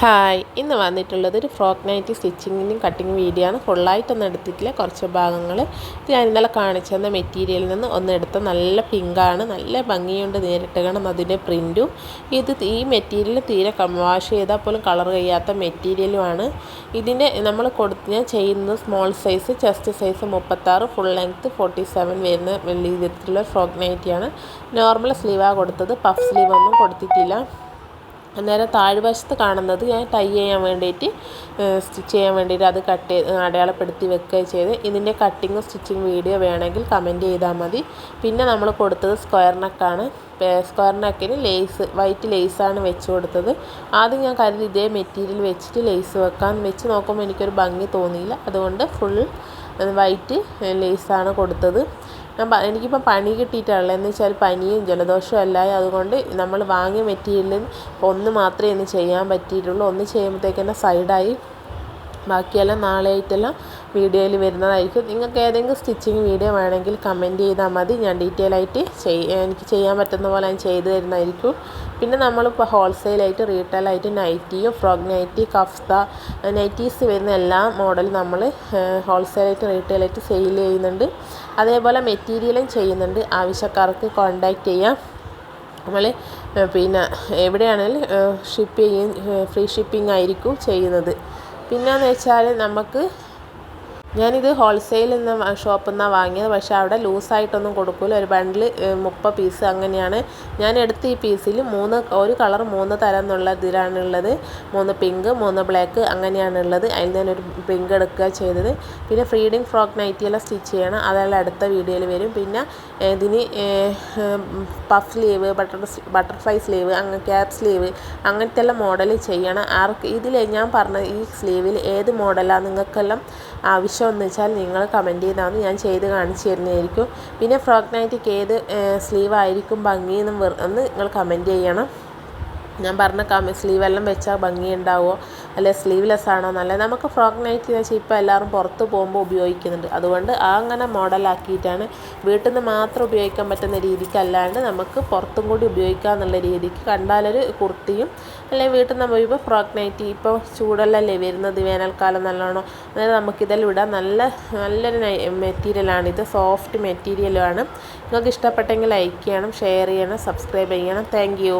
Hi, ഇന്ന് വന്നിട്ടുള്ളത് ഒരു ഫ്രോക്ക് നൈറ്റി സ്റ്റിച്ചിങ്ങിനും കട്ടിങ് വീഡിയോ ആണ്. ഫുള്ളായിട്ടൊന്നും എടുത്തിട്ടില്ല, കുറച്ച് ഭാഗങ്ങൾ. ഇത് ഞാൻ ഇന്നലെ കാണിച്ചെന്ന മെറ്റീരിയലിൽ നിന്ന് ഒന്നെടുത്ത നല്ല പിങ്കാണ്, നല്ല ഭംഗിയുണ്ട് നേരിട്ട് കാണാം അതിൻ്റെ പ്രിൻറ്റും. ഈ മെറ്റീരിയൽ തീരെ വാഷ് ചെയ്താൽ പോലും കളർ കഴിയാത്ത മെറ്റീരിയലുമാണ്. ഇതിൻ്റെ ഞാൻ ചെയ്യുന്നത് small size, chest size 36, full length 47 വരുന്ന വലിയ വിധത്തിലുള്ള ഫ്രോക്ക് നൈറ്റിയാണ്. നോർമൽ സ്ലീവാണ് കൊടുത്തത്, പഫ് സ്ലീവ് ഒന്നും കൊടുത്തിട്ടില്ല. അന്നേരം താഴ്വശത്ത് കാണുന്നത് ഞാൻ ടൈ ചെയ്യാൻ വേണ്ടിയിട്ട് സ്റ്റിച്ച് ചെയ്യാൻ വേണ്ടിയിട്ട് അത് അടയാളപ്പെടുത്തി വെക്കുകയും ചെയ്ത്. ഇതിൻ്റെ കട്ടിങ്ങും സ്റ്റിച്ചിങ് വീഡിയോ വേണമെങ്കിൽ കമൻറ്റ് ചെയ്താൽ മതി. പിന്നെ നമ്മൾ കൊടുത്തത് സ്ക്വയർ നെക്കാണ്. സ്ക്വയർ നെക്കിന് വൈറ്റ് ലേസാണ് വെച്ച് കൊടുത്തത്. ആദ്യം ഞാൻ കരുതി ഇതേ മെറ്റീരിയൽ വെച്ചിട്ട് ലേസ് വെക്കാമെന്ന് വെച്ച് നോക്കുമ്പോൾ എനിക്കൊരു ഭംഗി തോന്നിയില്ല. അതുകൊണ്ട് ഫുൾ വൈറ്റ് ലേസാണ് കൊടുത്തത്. എനിക്കിപ്പോൾ പനി കിട്ടിയിട്ടുള്ളത് എന്ന് വെച്ചാൽ പനിയും ജലദോഷവും എല്ലാം. അതുകൊണ്ട് നമ്മൾ വാങ്ങിയ മെറ്റീരിയലിൽ ഒന്ന് മാത്രമേ ഇന്ന് ചെയ്യാൻ പറ്റിയിട്ടുള്ളൂ. ഒന്ന് ചെയ്യുമ്പോഴത്തേക്ക് സൈഡായി. ബാക്കിയെല്ലാം നാളെ ആയിട്ടെല്ലാം വീഡിയോയിൽ വരുന്നതായിരിക്കും. നിങ്ങൾക്ക് ഏതെങ്കിലും സ്റ്റിച്ചിങ് വീഡിയോ വേണമെങ്കിൽ കമൻറ്റ് ചെയ്താൽ മതി. ഞാൻ ഡീറ്റെയിൽ ആയിട്ട് എനിക്ക് ചെയ്യാൻ പറ്റുന്ന പോലെ ഞാൻ ചെയ്തു തരുന്നതായിരിക്കും. പിന്നെ നമ്മളിപ്പോൾ ഹോൾസെയിലായിട്ട് റീറ്റെയിലായിട്ട് നൈറ്റിയും ഫ്രോക്ക് നൈറ്റി, കഫ്ത, നൈറ്റീസ് വരുന്ന എല്ലാ മോഡലും നമ്മൾ ഹോൾസെയിലായിട്ട് റീറ്റെയിലായിട്ട് സെയിൽ ചെയ്യുന്നുണ്ട്. അതേപോലെ മെറ്റീരിയലും ചെയ്യുന്നുണ്ട്. ആവശ്യക്കാർക്ക് കോൺടാക്റ്റ് ചെയ്യാം. നമ്മൾ പിന്നെ എവിടെയാണെങ്കിലും ഫ്രീ ഷിപ്പിംഗ് ആയിരിക്കും ചെയ്യുന്നത്. പിന്നെയെന്ന് വെച്ചാൽ ഞാനിത് ഹോൾസെയിൽ എന്ന ഷോപ്പിൽ നിന്നാണ് വാങ്ങിയത്. പക്ഷേ അവിടെ ലൂസായിട്ടൊന്നും കൊടുക്കില്ല. ഒരു ബണ്ടിൽ 30 പീസ് അങ്ങനെയാണ് ഞാൻ എടുത്ത. ഈ പീസിൽ ഒരു കളർ 3 തരം എന്നുള്ള ഇതിലാണുള്ളത്. 3 പിങ്ക്, 3 ബ്ലാക്ക് അങ്ങനെയാണുള്ളത്. അതിൽ ഞാനൊരു പിങ്ക് എടുക്കുക ചെയ്തത്. പിന്നെ ഫ്രീഡിങ് ഫ്രോക്ക് നൈറ്റിയെല്ലാം സ്റ്റിച്ച് ചെയ്യണം, അതെല്ലാം അടുത്ത വീഡിയോയിൽ വരും. പിന്നെ ഇതിന് puff sleeve, butterfly sleeve, cap sleeve അങ്ങനത്തെ എല്ലാം മോഡൽ ചെയ്യണം. ഇതിൽ ഞാൻ പറഞ്ഞ ഈ സ്ലീവിൽ ഏത് മോഡലാണ് നിങ്ങൾക്കെല്ലാം ആവശ്യമെന്ന് വെച്ചാൽ നിങ്ങൾ കമൻറ്റ് ചെയ്താൽ ഞാൻ ചെയ്ത് കാണിച്ചു തരുന്നതായിരിക്കും. പിന്നെ ഫ്രോക്ക് നൈറ്റിക്ക് ഏത് സ്ലീവ് ആയിരിക്കും ഭംഗിയെന്നും ഒന്ന് നിങ്ങൾ കമൻറ്റ് ചെയ്യണം. ഞാൻ പറഞ്ഞ സ്ലീവെല്ലാം വെച്ചാൽ ഭംഗി ഉണ്ടാവുമോ, അല്ലെ സ്ലീവ്ലെസ് ആണോ നല്ലത്. നമുക്ക് ഫ്രോക്ക് നൈറ്റ് എന്ന് വെച്ചാൽ ഇപ്പോൾ എല്ലാവരും പുറത്ത് പോകുമ്പോൾ ഉപയോഗിക്കുന്നുണ്ട്. അതുകൊണ്ട് അങ്ങനെ മോഡലാക്കിയിട്ടാണ്. വീട്ടിൽ നിന്ന് മാത്രം ഉപയോഗിക്കാൻ പറ്റുന്ന രീതിക്ക് അല്ലാണ്ട് നമുക്ക് പുറത്തും കൂടി ഉപയോഗിക്കുക എന്നുള്ള രീതിക്ക്. കണ്ടാലൊരു കുർത്തിയും അല്ലെങ്കിൽ വീട്ടിൽ നിന്ന് പോയപ്പോൾ ഫ്രോക്ക് നൈറ്റി ഇപ്പോൾ ചൂടെല്ലാം വരുന്നത്, വേനൽക്കാലം നല്ലോണം. അതായത് നമുക്കിതെല്ലാം ഇടാൻ നല്ലൊരു മെറ്റീരിയലാണിത്. സോഫ്റ്റ് മെറ്റീരിയലുമാണ്. നിങ്ങൾക്ക് ഇഷ്ടപ്പെട്ടെങ്കിൽ ലൈക്ക് ചെയ്യണം, ഷെയർ ചെയ്യണം, സബ്സ്ക്രൈബ് ചെയ്യണം. Thank you.